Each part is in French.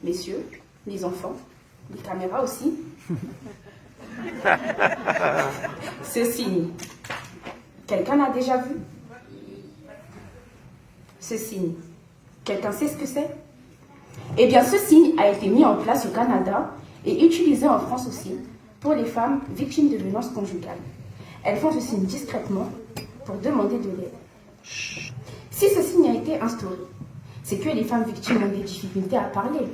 messieurs, les enfants, les caméras aussi. Ce signe, quelqu'un l'a déjà vu? Ce signe, quelqu'un sait ce que c'est? Eh bien, ce signe a été mis en place au Canada et utilisé en France aussi pour les femmes victimes de violences conjugales. Elles font ce signe discrètement pour demander de l'aide. Si ce signe a été instauré, c'est que les femmes victimes ont des difficultés à parler.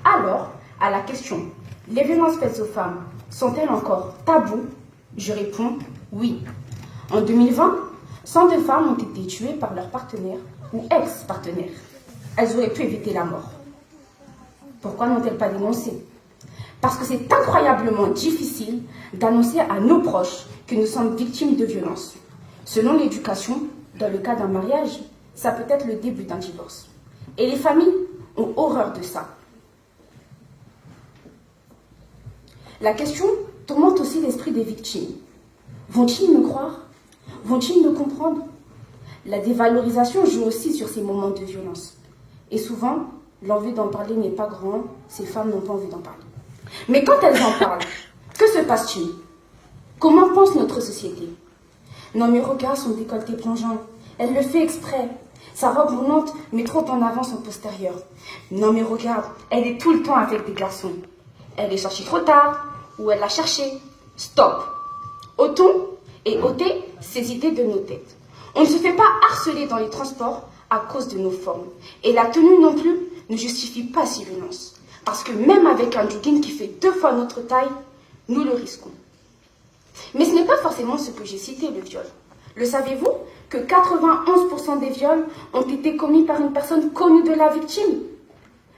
Alors, à la question, les violences faites aux femmes sont-elles encore taboues? Je réponds oui. En 2020, 102 femmes ont été tuées par leur partenaire ou ex-partenaire. Elles auraient pu éviter la mort. Pourquoi n'ont-elles pas dénoncé? Parce que c'est incroyablement difficile d'annoncer à nos proches que nous sommes victimes de violences. Selon l'éducation, dans le cas d'un mariage, ça peut être le début d'un divorce. Et les familles ont horreur de ça. La question tourmente aussi l'esprit des victimes. Vont-ils me croire? Vont-ils me comprendre? La dévalorisation joue aussi sur ces moments de violence. Et souvent, l'envie d'en parler n'est pas grande, ces femmes n'ont pas envie d'en parler. Mais quand elles en parlent, que se passe-t-il? Comment pense notre société? Non, mes regards sont décolletés plongeants. Elle le fait exprès. Sa robe moulante met trop en avant son postérieur. Non, mais regarde, elle est tout le temps avec des garçons. Elle est sortie trop tard, ou elle l'a cherché. Stop. Ôtons et ôtez ces idées de nos têtes. On ne se fait pas harceler dans les transports à cause de nos formes. Et la tenue non plus ne justifie pas ces violences. Parce que même avec un jogging qui fait 2 fois notre taille, nous le risquons. Mais ce n'est pas forcément ce que j'ai cité, le viol. Le savez-vous que 91% des viols ont été commis par une personne connue de la victime?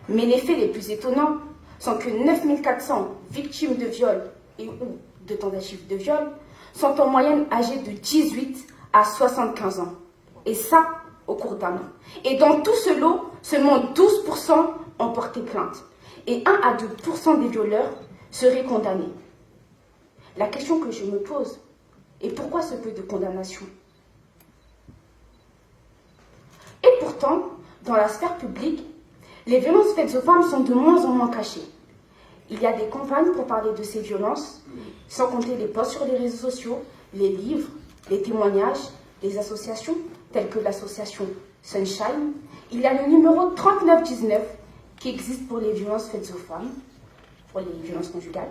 Mais les faits les plus étonnants sont que 9400 victimes de viol et ou de tentatives de viol sont en moyenne âgées de 18 à 75 ans. Et ça, au cours d'un an. Et dans tout ce lot, seulement 12% ont porté plainte. Et 1 à 2% des violeurs seraient condamnés. La question que je me pose est pourquoi ce peu de condamnation? Et pourtant, dans la sphère publique, les violences faites aux femmes sont de moins en moins cachées. Il y a des campagnes pour parler de ces violences, sans compter les posts sur les réseaux sociaux, les livres, les témoignages, les associations telles que l'association Sunshine. Il y a le numéro 3919 qui existe pour les violences faites aux femmes, pour les violences conjugales.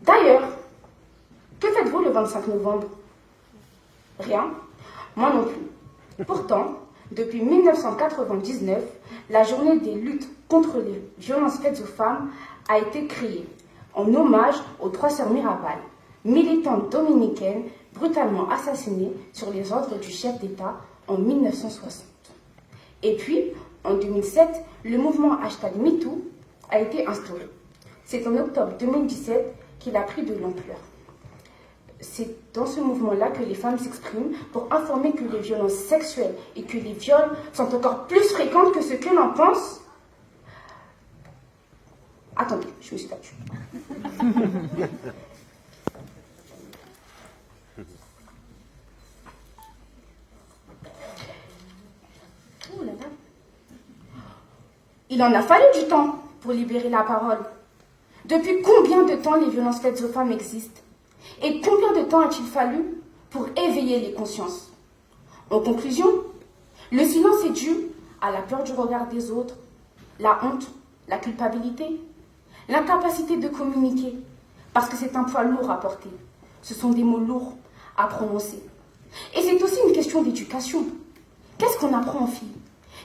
D'ailleurs, que faites-vous le 25 novembre? Rien, moi non plus. Pourtant, depuis 1999, la journée des luttes contre les violences faites aux femmes a été créée en hommage aux 3 sœurs Mirabal, militantes dominicaines brutalement assassinées sur les ordres du chef d'État en 1960. Et puis, en 2007, le mouvement #MeToo a été instauré. C'est en octobre 2017 qu'il a pris de l'ampleur. C'est dans ce mouvement-là que les femmes s'expriment pour informer que les violences sexuelles et que les viols sont encore plus fréquentes que ce que l'on pense. Attendez, je me suis battue. Oh là là. Il en a fallu du temps pour libérer la parole. Depuis combien de temps les violences faites aux femmes existent? Et combien de temps a-t-il fallu pour éveiller les consciences? En conclusion, le silence est dû à la peur du regard des autres, la honte, la culpabilité, l'incapacité de communiquer, parce que c'est un poids lourd à porter. Ce sont des mots lourds à prononcer. Et c'est aussi une question d'éducation. Qu'est-ce qu'on apprend aux filles?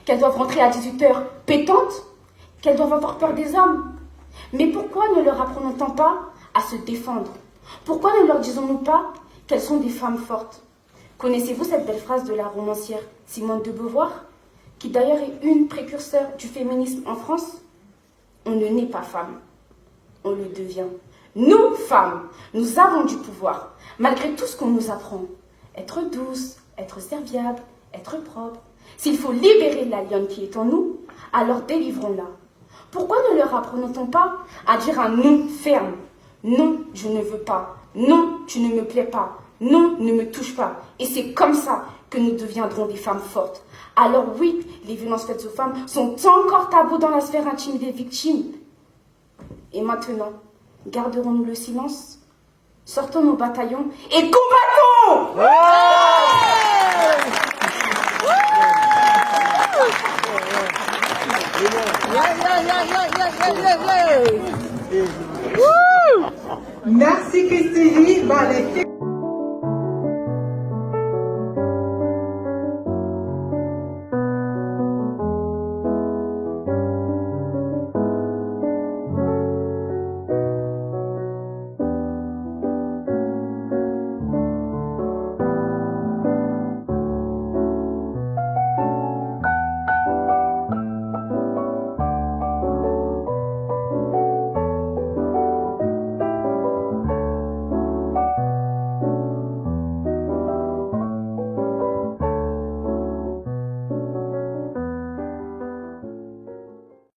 Qu'elles doivent rentrer à 18h pétantes? Qu'elles doivent avoir peur des hommes? Mais pourquoi ne leur apprenons-on pas à se défendre? Pourquoi ne leur disons-nous pas qu'elles sont des femmes fortes? Connaissez-vous cette belle phrase de la romancière Simone de Beauvoir, qui d'ailleurs est une précurseur du féminisme en France? On ne naît pas femme, on le devient. Nous, femmes, nous avons du pouvoir, malgré tout ce qu'on nous apprend. Être douce, être serviable, être propre. S'il faut libérer la lionne qui est en nous, alors délivrons-la. Pourquoi ne leur apprenons-on pas à dire un non ferme? Non, je ne veux pas. Non, tu ne me plais pas. Non, ne me touche pas. Et c'est comme ça que nous deviendrons des femmes fortes. Alors oui, les violences faites aux femmes sont encore tabous dans la sphère intime des victimes. Et maintenant, garderons-nous le silence? Sortons nos bataillons et combattons! Merci Christine.